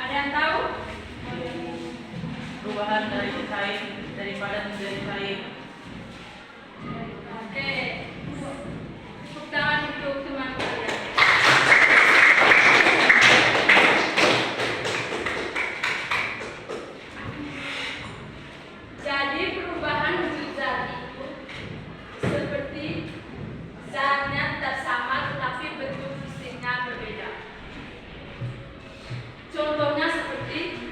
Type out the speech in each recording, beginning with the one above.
Ada yang tahu? Perubahan dari cair dari padat menjadi cair. Oke. Tepuk tangan untuk teman kalian. Jadi perubahan wujud zat itu seperti zatnya tetap sama tetapi bentuk fisiknya berbeda. Contohnya seperti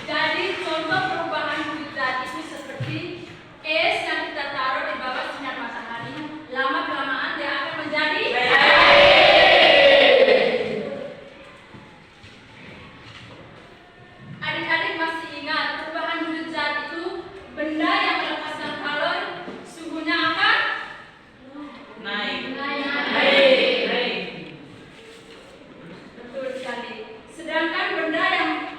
jadi contoh perubahan wujud zat itu seperti es yang kita taruh di bawah sinar matahari, lama-kelamaan dia akan menjadi Adik-adik masih ingat perubahan wujud zat itu benda yang melepaskan kalor suhunya akan Naik. Betul sekali. Sedangkan benda yang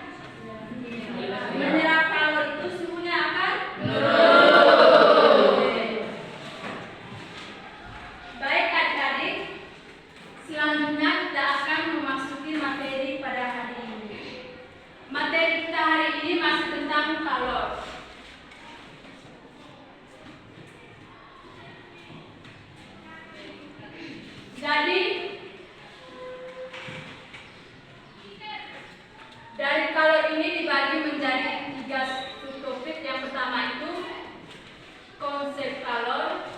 menyerap kalor itu suhunya akan Baik adik-adik, selanjutnya kita akan memasuki materi pada hari ini. Materi kita hari ini masih tentang kalor. Jadi dari kalor ini dibagi menjadi 3 subtopik. Yang pertama itu konsep kalor.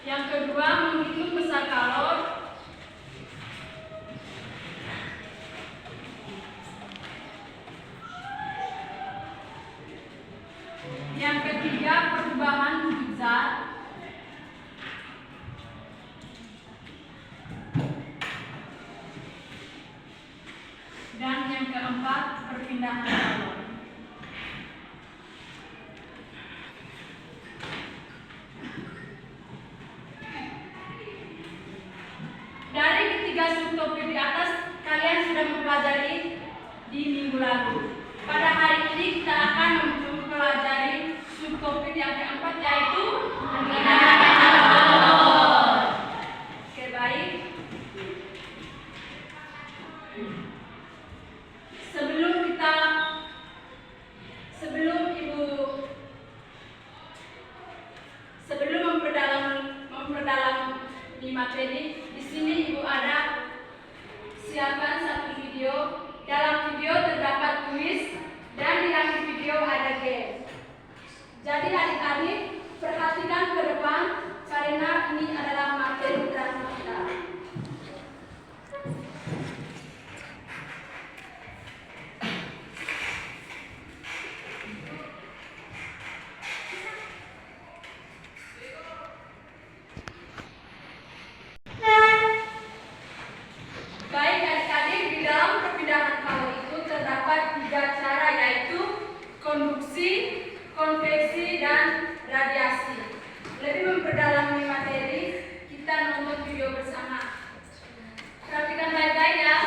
Yang kedua menghitung besar kalor. Yang ketiga perubahan wujud zat. Dan yang keempat perpindahan kalor. Dari ketiga subtopik di atas kalian sudah mempelajari di minggu lalu. Pada hari ini kita akan mempelajari subtopik yang keempat yaitu perpindahan kalor. Oke, baik. Sebelum memperdalam di materi, di sini Ibu ada siapkan satu video. Dalam video terdapat kuis dan di akhir video ada game. Jadi adik-adik perhatikan ke depan karena ini adalah materi terakhir kita. Baik adik-adik, di dalam perpindahan kalor itu terdapat 3 cara yaitu konduksi, konveksi, dan radiasi. Lebih memperdalam materi, kita nonton video bersama. Perhatikan baik-baik ya.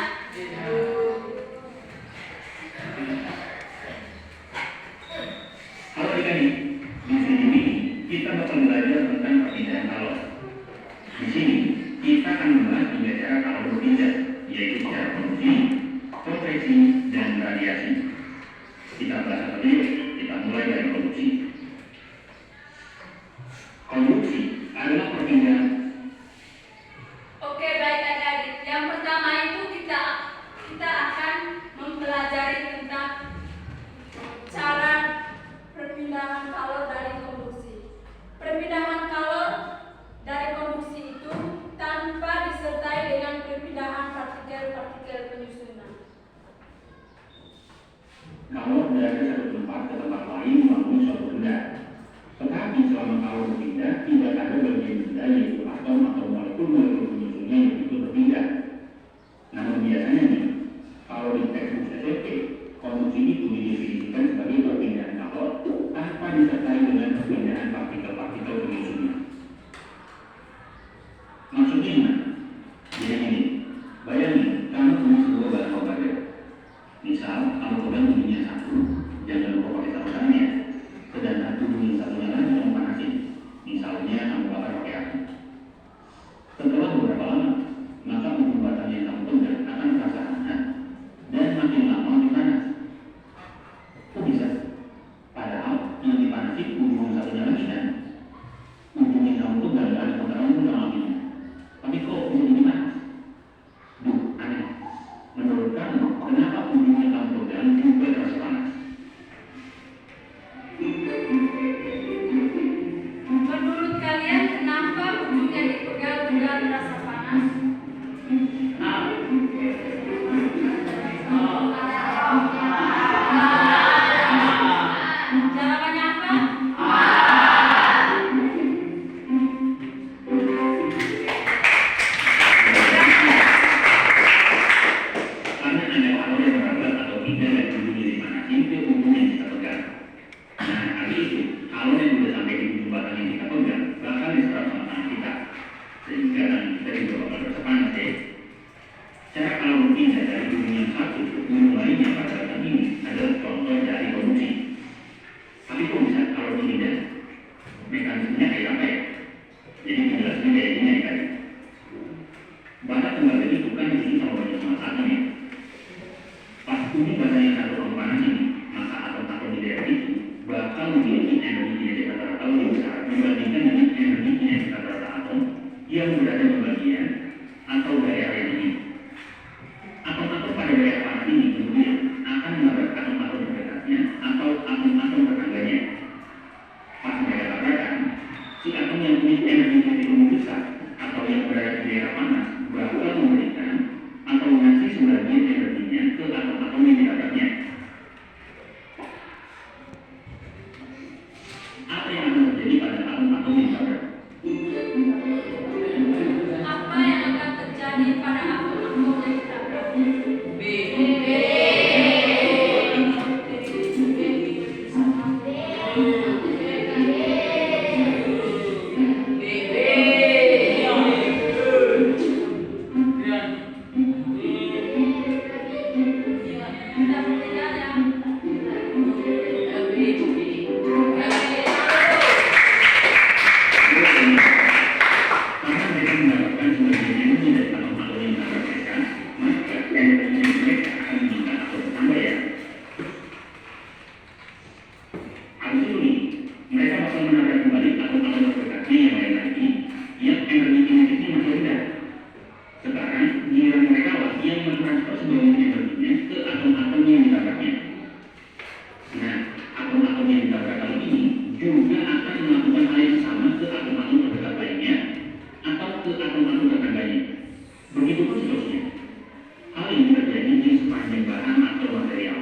Halo adik-adik, di sini kita bakal belajar tentang perpindahan kalor. Di sini kita akan membahas 3 cara kalor berpindah, yaitu cara konduksi, konveksi, dan radiasi. Kita bahas satu yuk. Kita mulai dari konduksi. Konduksi adalah perpindahan. Oke, baik adik-adik. Yang pertama itu kita akan mempelajari tentang cara perpindahan kalor dari konduksi. Perpindahan kalor dari konduksi itu tanpa disertai dengan perpindahan partikel-partikel penyusunan. Kalor dari satu yang berada di bagian atau daerah yang ini. Atom-atom pada daerah panas ini kemudian akan menabrak atom-atom terdekatnya atau atom-atom tetangganya. Pas mereka tabrakan, si atom yang punya energi titik besar atau yang berada di daerah panas bakal memberikan atau mengasih sebagian energinya ke atom-atom yang ditabraknya. Apa yang akan terjadi pada atom-atom yang ditabrak? Apa yang akan terjadi pada atom-atom yang ditabrak? B. Kita bertiga ya. Karena mereka mendapatkan sebagian energi dari atom-atom yang ditabrak mereka, maka energi mereka akan meningkat atau bertambah ya. Habis itu nih, mereka bakal menabrak kembali atom-atom terdekatnya yang lain lagi, yang energi kinetiknya masih rendah. Sekarang, giliran mereka lah yang mentransfer sebagian energinya ke atom-atom yang ditabraknya. Nah, atom-atom yang ditabrak kali ini juga akan melakukan hal yang sama ke atom-atom terdekat lainnya atau ke atom-atom tetangganya. Begitupun seterusnya. Hal ini terjadi di sepanjang bahan atau material.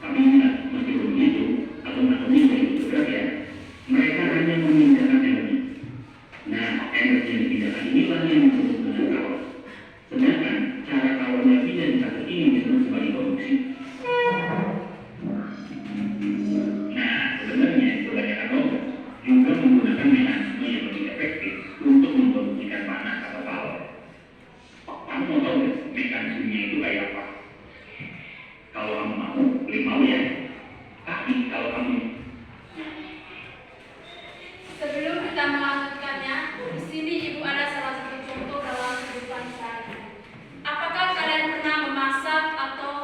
Tapi ingat, meskipun begitu, atom-atomnya begitu bergerak ya, mereka hanya memindahkan energi. Nah, energi yang dipindahkan inilah yang disebut dengan kalor. Sedangkan cara kalornya pindah di satu ini disebut sebagai konduksi. Nah, sebenarnya kebanyakan robot juga menggunakan mekanisme yang lebih efektif untuk memproduksikan panas atau kalor. Kamu mau tahu nggak mekanismenya itu kayak apa? Kalau kamu mau, boleh mau ya. Tapi kalau kamu Sebelum kita melanjutkannya, di sini Ibu ada salah satu contoh dalam kehidupan sehari. Apakah kalian pernah memasak atau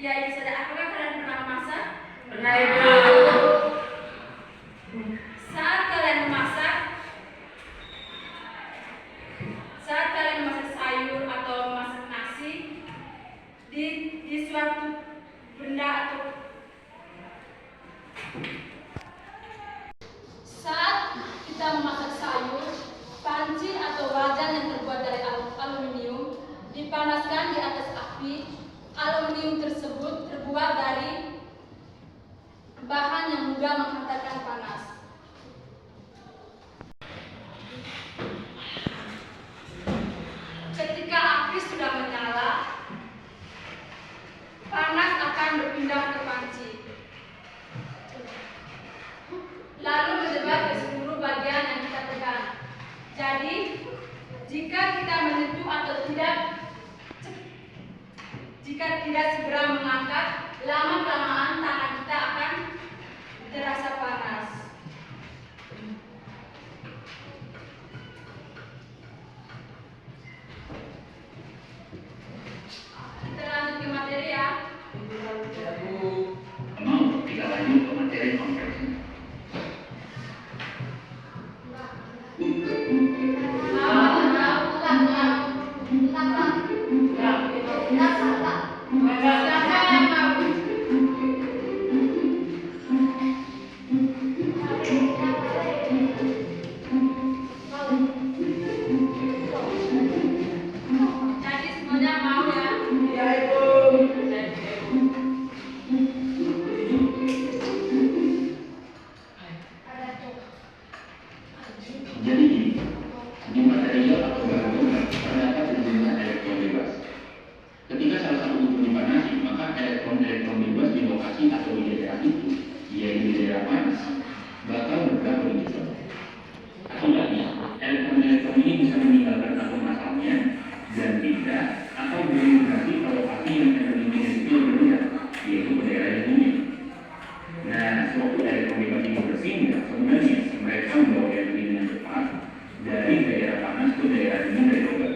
ya itu saja. Apakah kalian pernah memasak? Pernah Ibu. Saat kalian memasak sayur atau memasak nasi di suatu benda atau saat kita memasak sayur, panci atau wajan yang terbuat dari aluminium dipanaskan di atas api. Aluminium tersebut terbuat dari bahan yang mudah menghantarkan panas. Ketika api sudah menyala, panas akan berpindah ke panci, lalu menyebar ke seluruh bagian yang kita pegang. Jadi, jika kita menyentuh atau jika tidak segera mengangkat, lama-kelamaan tangan kita akan terasa panas. Kita lanjut ke materi ya. mau kita lanjut ke materi konversi. Jadi semuanya mau ya. Jadi di material atau bahan logam terdapat sejumlah elektron bebas. Ketika salah satu unsur dipanasi, maka elektron bebas di lokasi atau di daerah itu, yaitu di daerah panas, bakal bergerak lebih cepat. Akibatnya, elektron ini bisa meninggalkan atom asalnya dan pindah atau bermigrasi ke lokasi yang energinya itu lebih rendah, yaitu ke daerah yang dingin. Nah, sewaktu elektron bebas ini berpindah, sebenarnya mereka membawa energi dengan cepat dari daerah panas ke daerah dingin dari logam.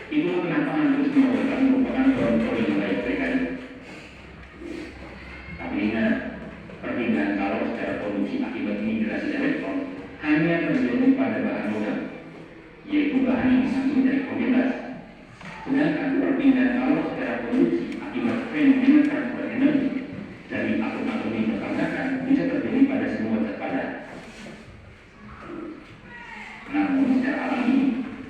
Itulah kenapa analisis logam merupakan contoh yang baik sekali. Tapi ingat, perpindahan kalor secara produksi akibat migrasi elektron hanya terjadi pada bahan logam, yaitu bahan yang mengandung elektrolytas. Sedangkan perpindahan kalor secara produksi akibat fenomena transfer energi dari atom-atom yang bertabrakan bisa terjadi pada semua zat padat. Namun secara alami,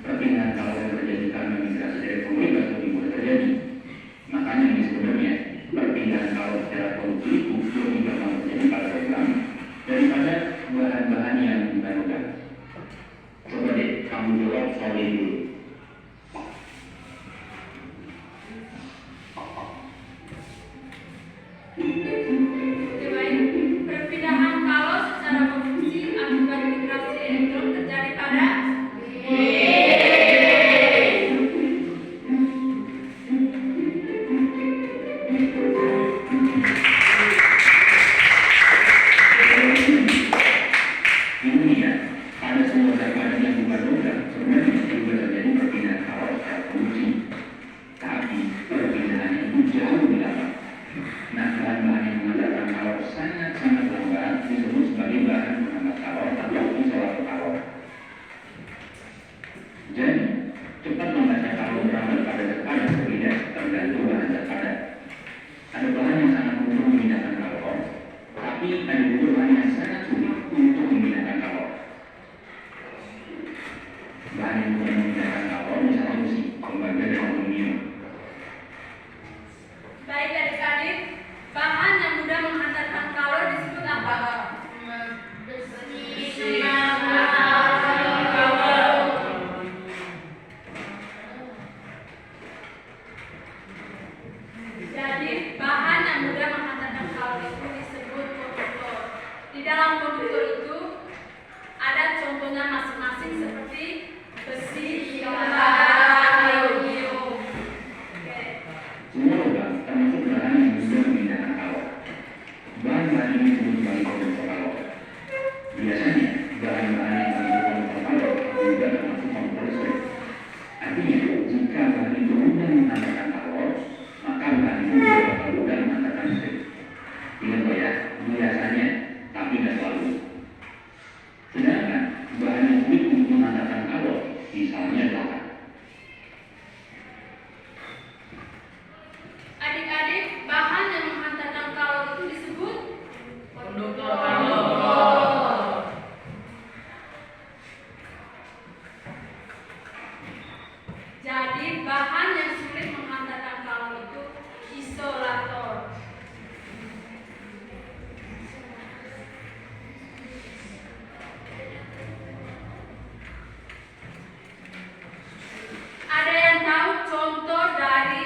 perpindahan kalor yang terjadi karena migrasi elektrolytas lebih mudah terjadi. Makanya ini sebenarnya perpindahan kalor secara produksi itu lebih gampang terjadi pada logam daripada bahan-bahan yang bukan logam. Coba deh kamu jawab soal ini dulu. Perpindahan kalor secara produksi akibat migrasi elektron terjadi pada ini ya, pada semua zat padat yang bukan logam sebenarnya juga terjadi perpindahan kalor secara produksi, tapi perpindahannya itu jauh lebih lambat. Nah, bahan-bahan yang mengandalkan kalor sangat-sangat lambat disebut sebagai bahan menghambat kalor atau isolator kalor. Jadi, cepat lambatnya kalor berhambat pada zat padat berbeda tergantung bahan zat padat. Ada bahan yang sangat mudah memindahkan kalor, tapi ada juga bahan yang sangat sulit untuk memindahkan kalor. Bahan yang mudah memindahkan kalor misalnya besi, tembaga, dan aluminium. baik adik-adik, bahan yang mudah menghantarkan kalor disebut apa? Besi. Jadi bahan yang mudah menghantarkan kalor itu disebut konduktor. Di dalam konduktor itu ada contohnya masing-masing seperti besi, tembaga, aluminium. Oke. Semua logam termasuk bahan yang mudah memindahkan kalor. Bahan-bahan ini disebut sebagai konduktor kalor. Biasanya bahan-bahan yang termasuk konduktor kalor juga termasuk konduktor listrik. Artinya, jika bahan itu mudah menghantarkan kalor, maka bahan itu juga bakal mudah menghantarkan listrik. Ingat loh ya, biasanya, tapi tidak selalu. Sedangkan bahan yang sulit untuk menghantarkan kalor, misalnya logam. Adik-adik, bahan yang menghantarkan kalor itu disebut Konduktor kalor. Jadi bahan yang sulit menghantarkan kalor itu isolator. Ada yang tahu contoh dari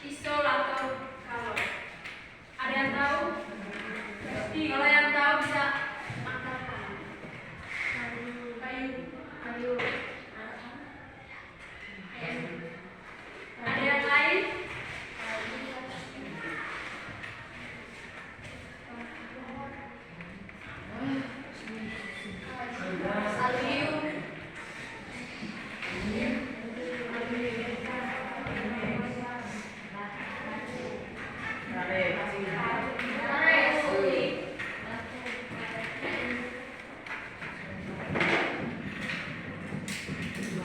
isolator kalor? Ada yang tahu? Kalau yang tahu bisa angkat tangan. Kayu. Ada yang lain?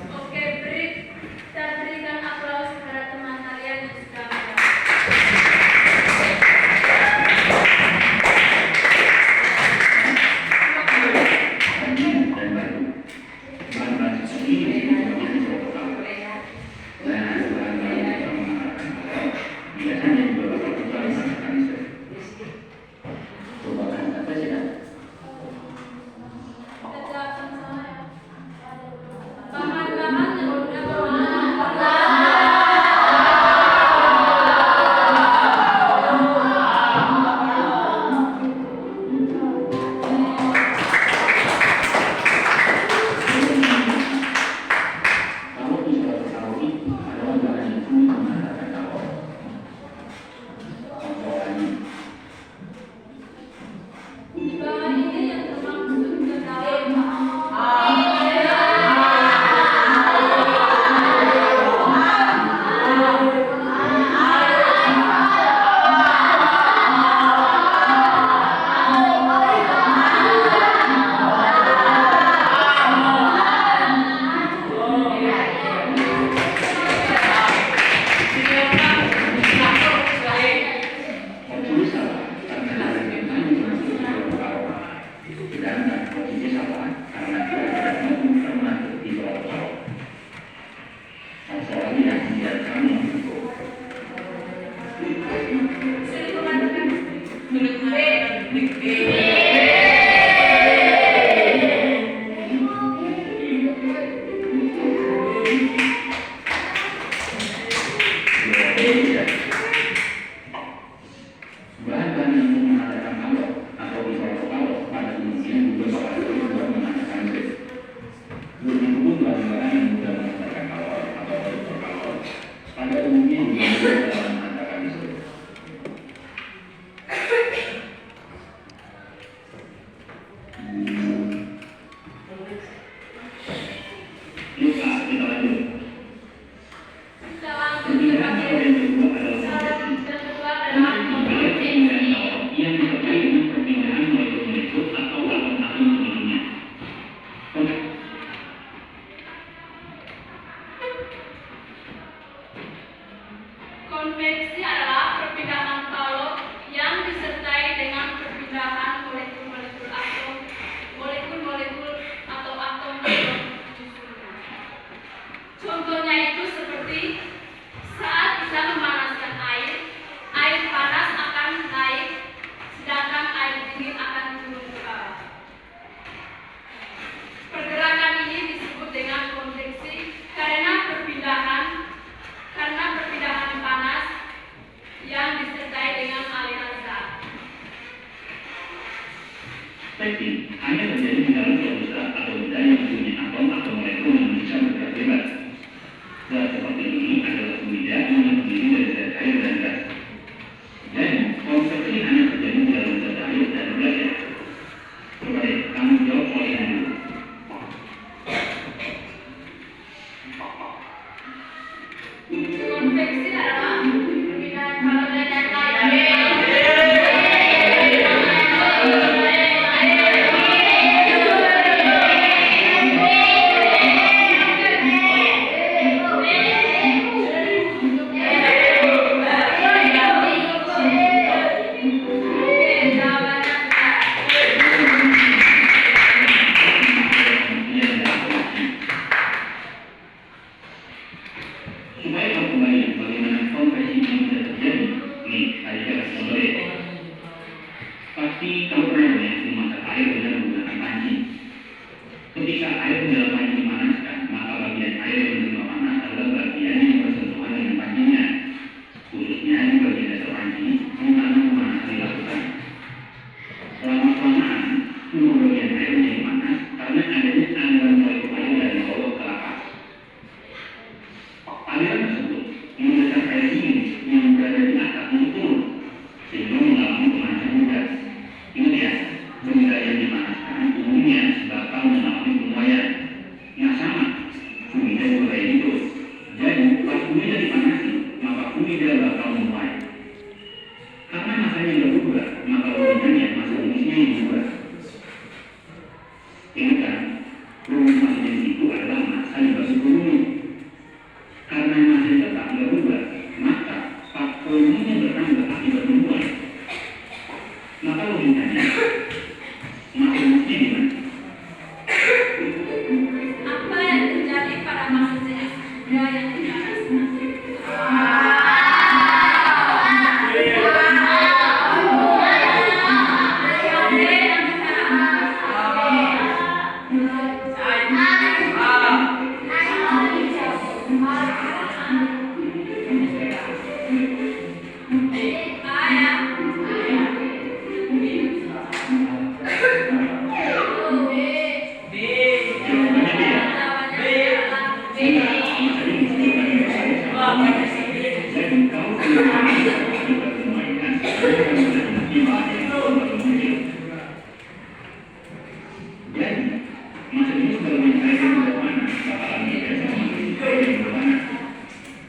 Oke, kita berikan aplaus kepada teman kalian yang sudah menjawab. Dan batu. Bahan-bahan seperti ini disebut isolator kalor. Dan bahan-bahan yang bisa menghantarkan kalor biasanya juga bakal susah menghantarkan listrik. Coba bahan apa sih, Dan? Kita jawab sama-sama ya. Bahan-bahan yang mudah menghantarkan kalor. Kalau isolator kalor itu adalah bahan yang sulit menghantarkan kalor. Contohnya, Bahan ini yang termaksud ke dalam Spektrum hanya terjadi di dalam suatu zat atau benda yang punya atom atau molekul yang bisa bergerak bebas. Zat seperti ini adalah fluida yang terdiri dari zat cair dan gas. Jadi, konstruksi hanya terjadi di dalam zat cair dan gas ya. Coba deh, kamu jawab soal ini dulu. Konveksi adalah perbedaan kalau dan lain. Supaya tahu kembali bagaimana konveksi ini bisa terjadi, nih tadi saya kasih contoh deh. Pasti kamu pernah ya memasak air dengan menggunakan panci. Ketika air di dalam panci dipanaskan, maka bagian air yang menerima panas adalah bagian yang bersentuhan dengan pancinya. Khususnya di bagian dasar panci, yang mana pemanasan dilakukan. Lama-kelamaan, seluruh bagian air menjadi panas karena adanya aliran molekul air dari bawah ke atas. Aliran tersebut menggeser air dingin yang berada di atas untuk turun, sehingga mengalami pemanasan juga. Ingat ya, benda yang dipanaskan umumnya bakal mengalami penguaian. Nah sama, fluida juga kayak gitu. Jadi, pas fluida dipanasi, maka fluida bakal menguai. Karena masanya yang berubah, maka fluidanya masa jenisnya yang berubah. Ingat kan, rumus masa jenis itu adalah masa dibagi volume. Karena masih tetap berubah, maka volumenya bertambah akibat pembuahan. Maka logikanya, masa jenisnya gimana? Apa yang terjadi pada masa jenis benda yang dipanas?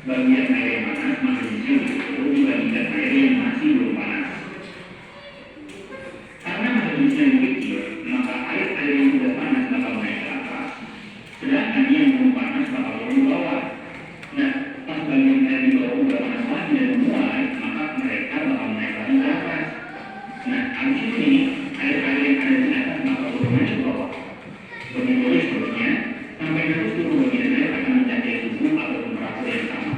Bagian air yang panas maka jenisnya lebih kecil dibandingkan air yang masih belum panas. Karena masa jenisnya lebih kecil, maka air yang sudah panas bakal naik ke atas, sedangkan yang belum panas bakal turun ke bawah. Nah, pas bagian air di bawah udah panas lagi dan menguai, maka mereka bakal naik lagi ke atas. Nah, abis ini air-air yang ada di atas bakal turun lagi ke bawah. Begitu seterusnya, sampai nanti seluruh bagian air akan mencapai suhu atau temperatur yang sama.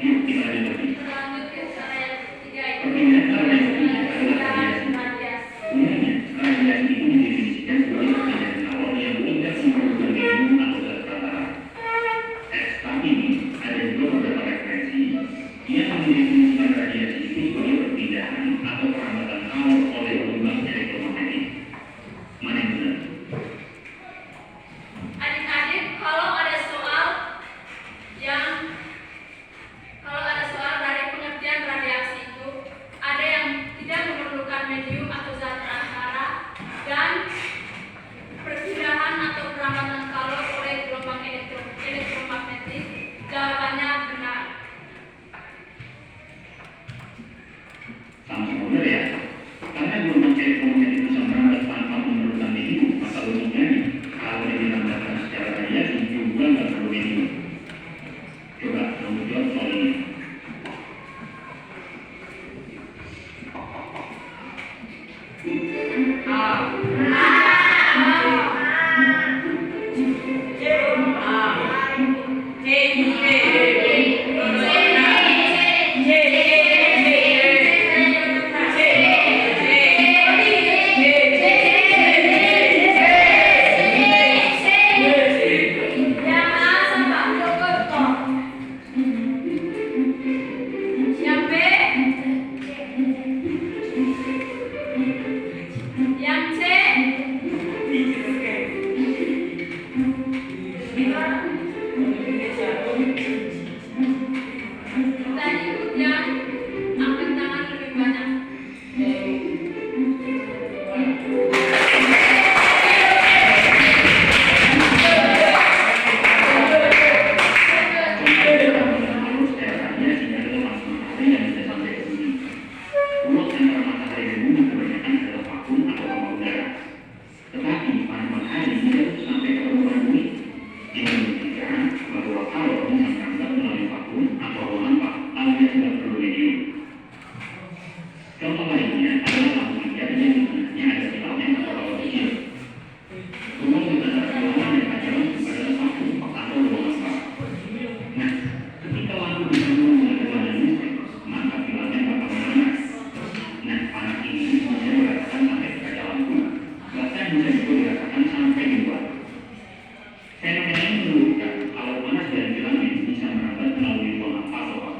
Yuk kita lanjut lagi. Lanjut ke cara yang ketiga itu. Pertanyaan cara yang ketiga adalah radiasi. Umumnya, radiasi itu didefinisikan sebagai perbedaan awal yang tidak memerlukan minimum atau zat tataran. Tapi ini ada juga beberapa referensi yang mendefinisikan radiasi itu sebagai perpindahan atau perambatan awal oleh gelombang elektromagnetik. Mana yang benar? Adik-adik, kalau ada soal dari pengertian radiasi itu, ada yang tidak memerlukan medium atau zat perantara dan perpindahan atau perambatan kalor oleh gelombang elektromagnetik. Jawabannya benar. Sama-sama benar ya. Karena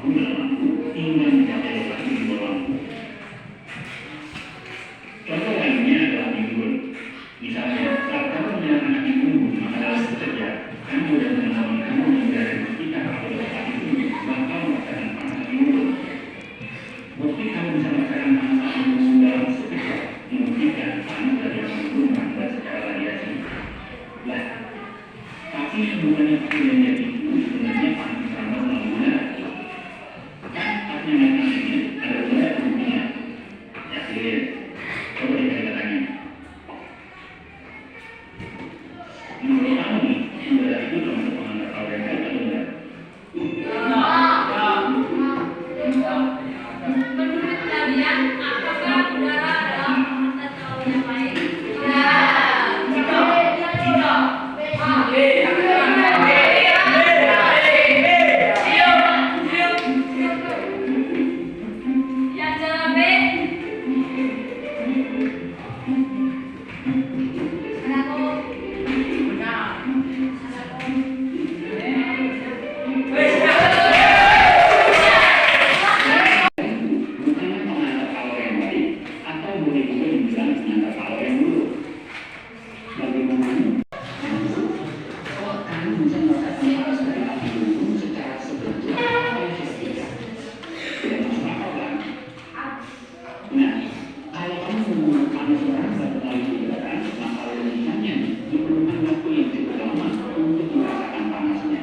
apapun dalam lampu hingga mencapai lokasi di bawah lampu. Contoh lainnya adalah mingguan. Misalnya, saat kamu melihat anak ibu maka dalam bekerja, kamu dan teman-teman kamu yang berada di sekitar atau di tempat itu bakal merasakan panas mingguan. Bukti kamu bisa merasakan panas mingguan dalam sekejap memungkinkan panas dari yang mengurungkan secara radiasi. Lah, tapi sebenarnya pakaiannya itu sebenarnya panas bersama melalui udara. Kan artinya mereka ini ada udara buktinya. Yakin? Coba dikali katanya. Menurut kamu nih, udara itu termasuk pengantar hal yang baik atau enggak? Menurut kalian, apakah udara adalah pengantar hal yang baik? Yang jawab B. Bukannya pengantar hal yang baik atau boleh juga dibilang pengantar hal yang buruk. Bagaimana? Kalau kamu bisa merasakan panas dari api gunung secara sebentuk atau fisika, tidak masuk akal kan? Nah, kalau kamu mengukur panas berasa melalui udara, maka logikanya diperlukan waktu yang cukup lama untuk merasakan panasnya.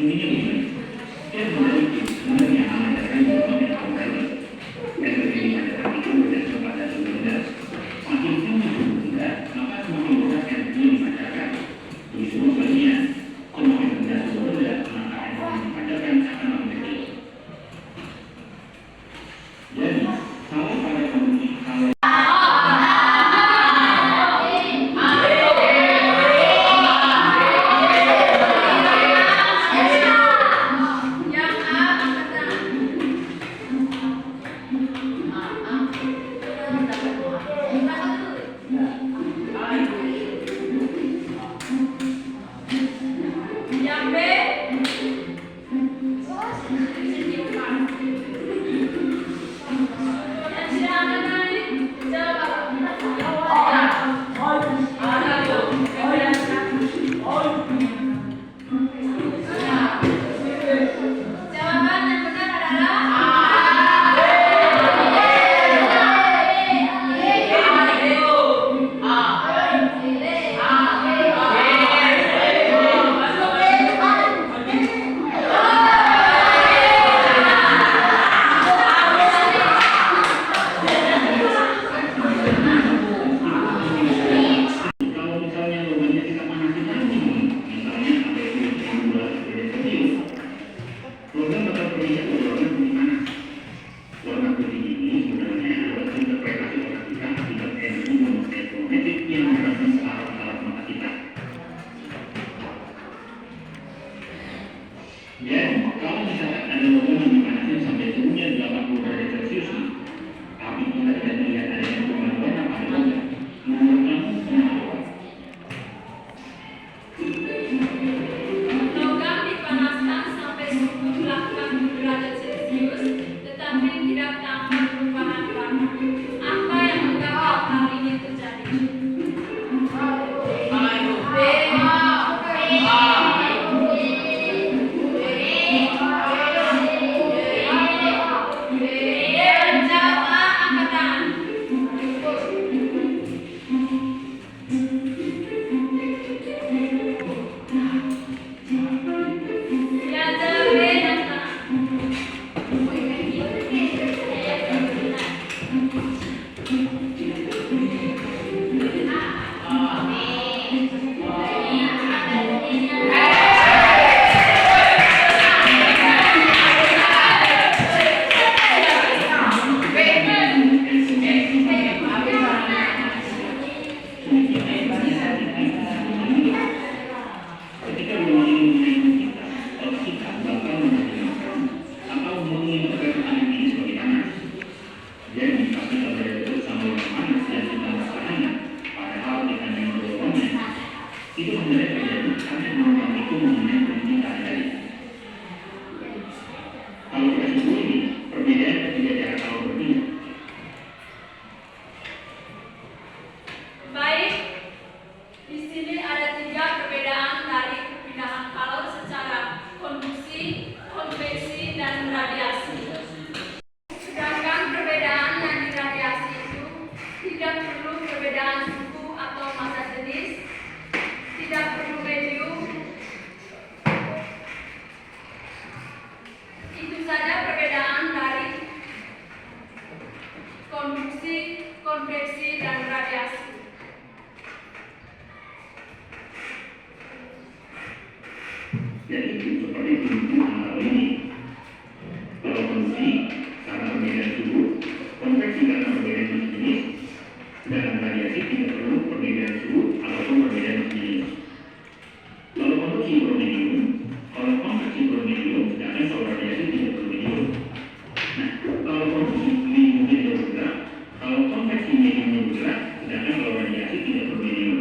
Intinya begini, dia memiliki sebenarnya mengajarkan bahwa metode metode ini adalah itu berdasarkan pada sumber. Makin tinggi sumber, maka semakin besar energi yang dipancarkan. Justru sebaliknya, semakin rendah sumber, maka energi yang dipancarkan akan makin kecil. Jadi, kalau pada kondisi kalau Yang A, angkat tangan. Yang B. Yang tidak angkat tangan ini, jawab jawaban yang benar adalah kalau misalnya loganya kita panasin lagi, misalnya sampai 12 derajat Celcius, logam bakal bergerak ke warna putih panas. Warna putih ini sebenarnya adalah interpretasi otak kita akibat energi elektromagnetik yang berasal ke alat-alat mata kita. Jadi, kalau misalkan ada logam yang dipanasin sampai suhunya 80 derajat Celcius, tapi kita tidak melihat adanya perubahan warna pada logam, menurut kamu kenapa? logam dipanaskan sampai suhu 80 derajat Celcius, tetapi tidak tampak konduksi, konveksi, dan radiasi. Jadi seperti tuntutan hal ini. Kalau konduksi karena perbedaan suhu, konveksi karena perbedaan jenis, dan radiasi tidak perlu perbedaan suhu ataupun perbedaan jenis. Kalau konduksi bermedium, kalau konveksi bermedium, sedangkan kalau radiasi tidak bermedium. Nah, kalau konduksi mediumnya tidak bergerak, kalau konveksi mediumnya bergerak, sedangkan kalau radiasi tidak bermedium.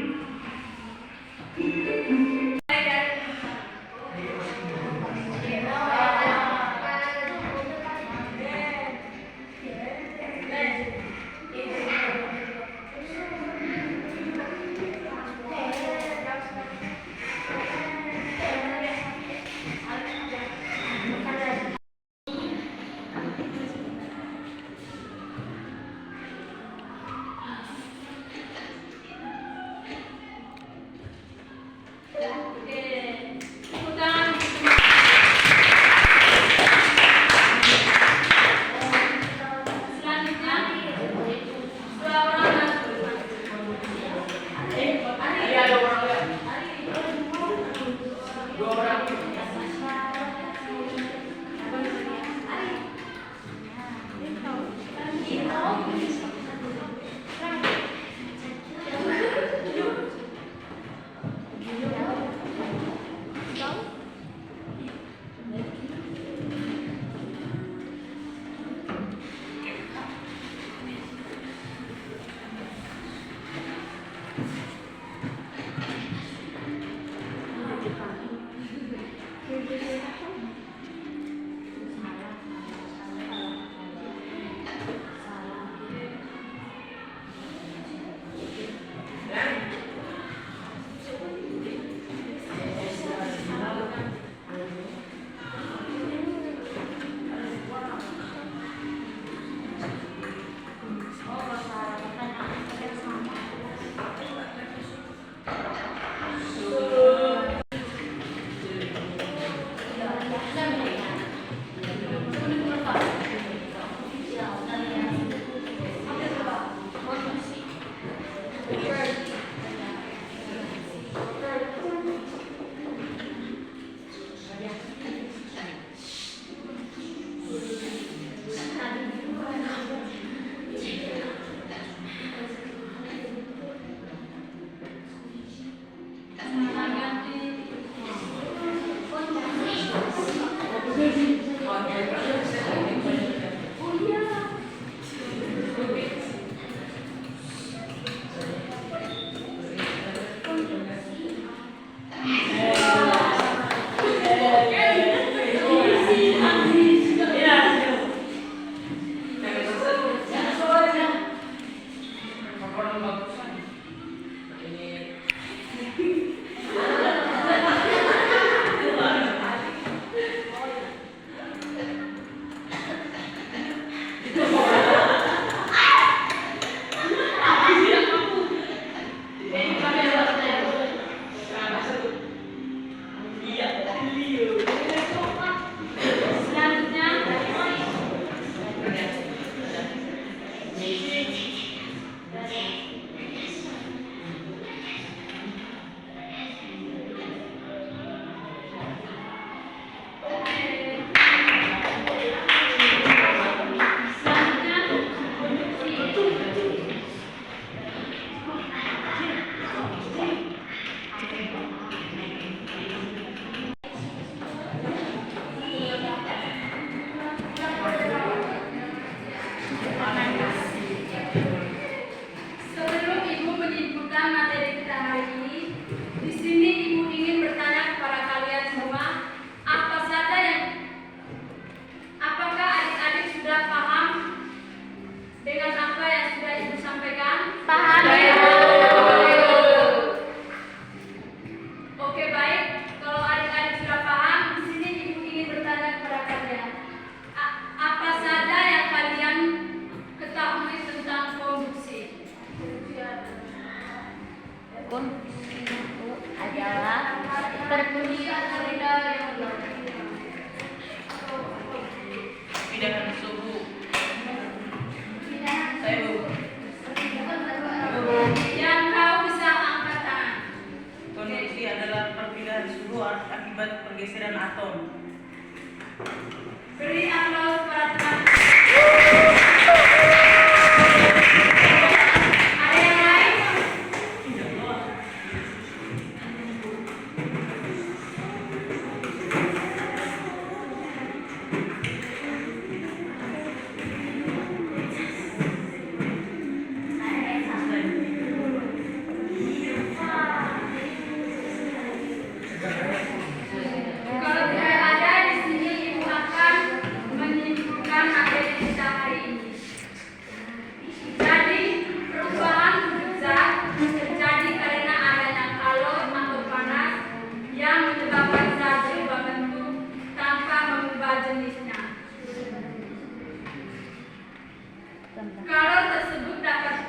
Kalau tersebut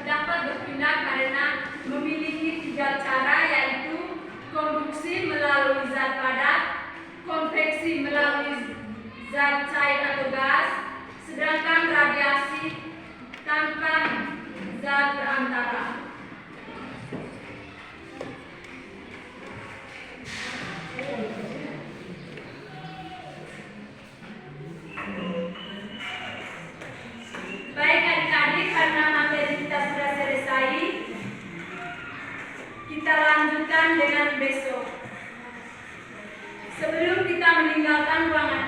dapat berpindah karena memiliki 3 cara, yaitu konduksi melalui zat padat, konveksi melalui zat cair atau gas, sedangkan radiasi tanpa zat perantara. Baik adik-adik, karena materi kita sudah selesai, kita lanjutkan dengan besok. Sebelum kita meninggalkan ruangan